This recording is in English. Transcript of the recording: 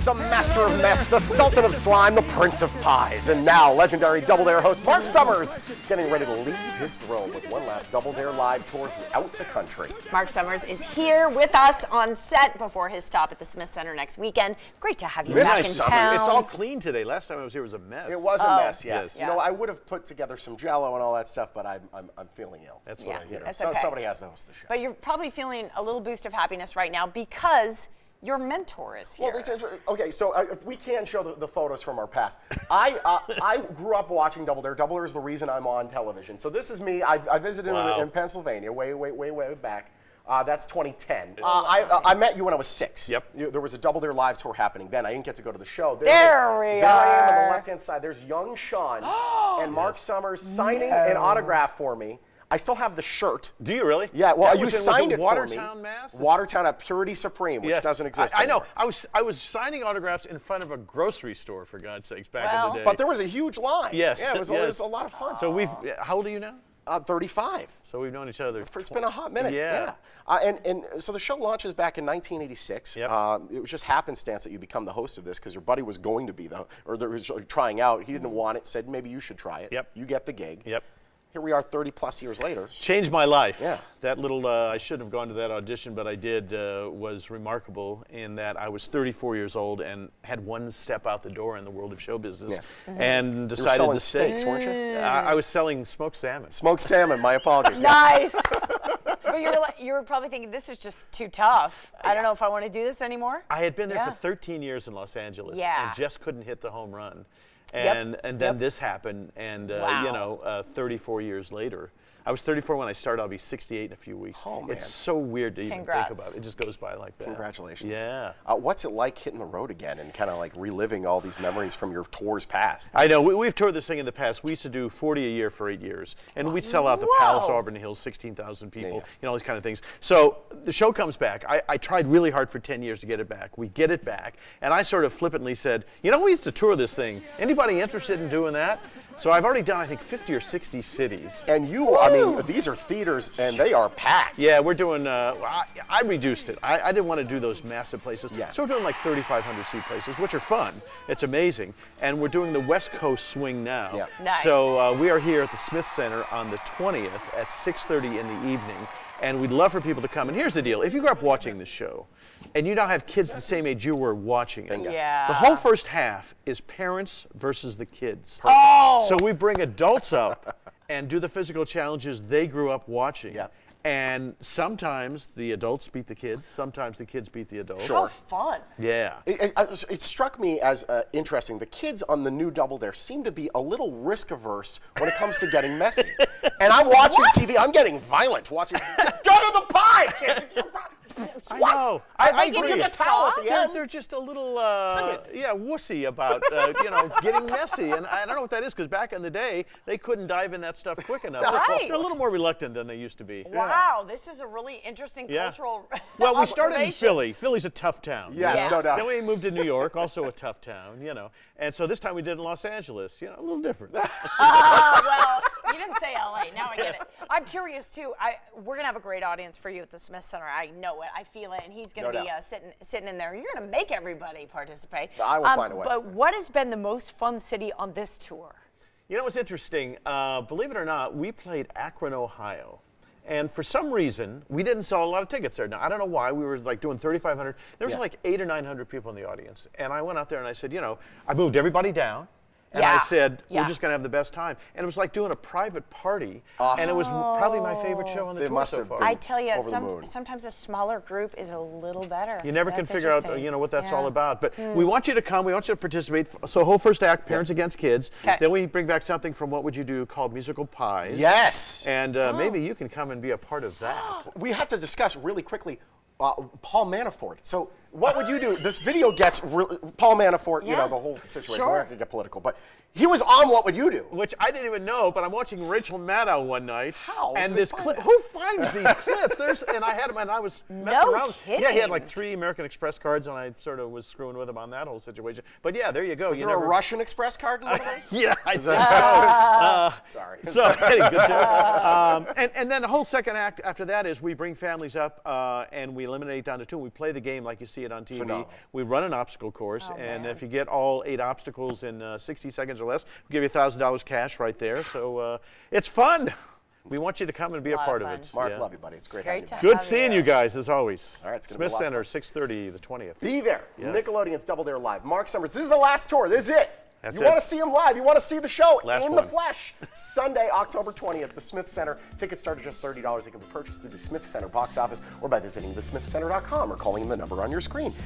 is the master of mess, the sultan of slime, the prince of pies. And now, legendary Double Dare host Mark Summers getting ready to leave his throne with one last Double Dare live tour throughout the country. Mark Summers is here with us on set before his stop at the Smith Center next weekend. Great to have you back in town. It's all clean today. Last time I was here was a mess. It was a mess, yeah. Yes. You know, I would have put together some Jell-O and all that stuff, but I'm feeling ill. That's what I hear. That's okay. Somebody has to host the show. But you're probably feeling a little boost of happiness right now because your mentor is here. Well, okay, so if we can show the photos from our past. I grew up watching Double Dare. Double Dare is the reason I'm on television. So this is me. I visited in Pennsylvania way back. That's 2010. I met you when I was 6. Yep. There was a Double Dare live tour happening then. I didn't get to go to the show. There we are. There I am on the left-hand side. There's young Shawn and Mark Summers signing an autograph for me. I still have the shirt. Do you really? Yeah, well, you was signed it for me. Watertown, Mass? Watertown at Purity Supreme, which doesn't exist I know. anymore. I was signing autographs in front of a grocery store, for God's sakes, back in the day. But there was a huge line. Yes. Yeah, it was a lot of fun. So how old are you now? 35. So we've known each other. It's been a hot minute. Yeah. And so the show launches back in 1986. Yep. It was just happenstance that you become the host of this because your buddy was going to be there was trying out. He didn't want it. Said maybe you should try it. Yep. You get the gig. Yep. Here we are 30 plus years later. Changed my life. Yeah. That little, I shouldn't have gone to that audition, but I did, was remarkable in that I was 34 years old and had one step out the door in the world of show business. Yeah. And decided you were selling to stay. steaks, weren't you? I was selling smoked salmon. Smoked salmon, my apologies. Nice. But you were probably thinking, this is just too tough. I don't know if I want to do this anymore. I had been there for 13 years in Los Angeles and just couldn't hit the home run. And then this happened, and you know, 34 years later. I was 34 when I started. I'll be 68 in a few weeks. Oh, man. It's so weird to even think about. It just goes by like that. Congratulations. Yeah. What's it like hitting the road again and kind of like reliving all these memories from your tours past? I know. We've toured this thing in the past. We used to do 40 a year for 8 years. And we'd sell out the Palace, Auburn Hills, 16,000 people, you know, all these kind of things. So the show comes back. I tried really hard for 10 years to get it back. We get it back. And I sort of flippantly said, you know, we used to tour this thing. Anybody interested in doing that? So I've already done, I think, 50 or 60 cities. And I mean, these are theaters, and they are packed. Yeah, we're doing, I reduced it. I didn't want to do those massive places. Yeah. So we're doing like 3,500 seat places, which are fun. It's amazing. And we're doing the West Coast swing now. Yeah. Nice. So we are here at the Smith Center on the 20th at 6:30 in the evening. And we'd love for people to come. And here's the deal. If you grew up watching this show, and you now have kids the same age you were watching it, the whole first half is parents versus the kids. Oh. So we bring adults up and do the physical challenges they grew up watching. Yeah. And sometimes the adults beat the kids, sometimes the kids beat the adults. How fun. Yeah. It struck me as interesting. The kids on the new Double Dare seem to be a little risk averse when it comes to getting messy. And I'm watching TV. I'm getting violent watching. Go to the pie, kid. I know. I give agree. you the towel at the end. They're just a little, wussy about, getting messy. And I don't know what that is, because back in the day, they couldn't dive in that stuff quick enough. Right. They're a little more reluctant than they used to be. Wow, this is a really interesting cultural Well, we started in observation. Philly. Philly's a tough town. Yes, no doubt. Then we moved to New York, also a tough town, you know. And so this time we did in Los Angeles, you know, a little different. Well, you didn't say LA. Now I get it. I'm curious too. We're gonna have a great audience for you at the Smith Center. I know it. I feel it. And he's gonna be sitting in there. You're gonna make everybody participate. I will find a way. But what has been the most fun city on this tour? You know what's interesting? Believe it or not, we played Akron, Ohio. And for some reason, we didn't sell a lot of tickets there. Now, I don't know why. We were like doing 3,500. There was like 800 or 900 people in the audience. And I went out there and I said, you know, I moved everybody down. And I said, we're just going to have the best time. And it was like doing a private party. Awesome. And it was probably my favorite show on the tour so far. I tell you, over the moon. sometimes a smaller group is a little better. You never can figure out, you know, what that's all about. But we want you to come. We want you to participate. So whole first act, Parents Against Kids. Then we bring back something from What Would You Do called Musical Pies. Yes. And maybe you can come and be a part of that. We have to discuss really quickly Paul Manafort. So what would you do? This video gets Paul Manafort, you know, the whole situation. We're not going to get political, but he was on What Would You Do? Which I didn't even know, but I'm watching Rachel Maddow one night. How? And this clip, who finds these clips? And I had him, and I was messing around. Kidding. Yeah, he had like 3 American Express cards, and I sort of was screwing with him on that whole situation. But yeah, there you go. Is there a Russian Express card in one of those? Yeah, I think so. Sorry. So, hey, good job. And then the whole second act after that is we bring families up and we eliminate it down to 2. And we play the game like you see it on TV. Phenomenal. We run an obstacle course, and man. if you get all 8 obstacles in 60 seconds or less, we give you $1,000 cash right there. So it's fun. We want you to come and be a Lot of part of fun. it. Mark, Yeah. love you, buddy. It's great, Great having you to back. Good seeing you guys, as always. All right, it's gonna be a Smith lot of Center, fun. 6:30 the 20th. Be there. Yes. Nickelodeon's Double Dare Live. Mark Summers. This is the last tour. This is it. That's you it. want to see him live. You want to see the show Last in the one. flesh. Sunday, October 20th, the Smith Center. Tickets start at just $30. They can be purchased through the Smith Center box office or by visiting thesmithcenter.com or calling the number on your screen.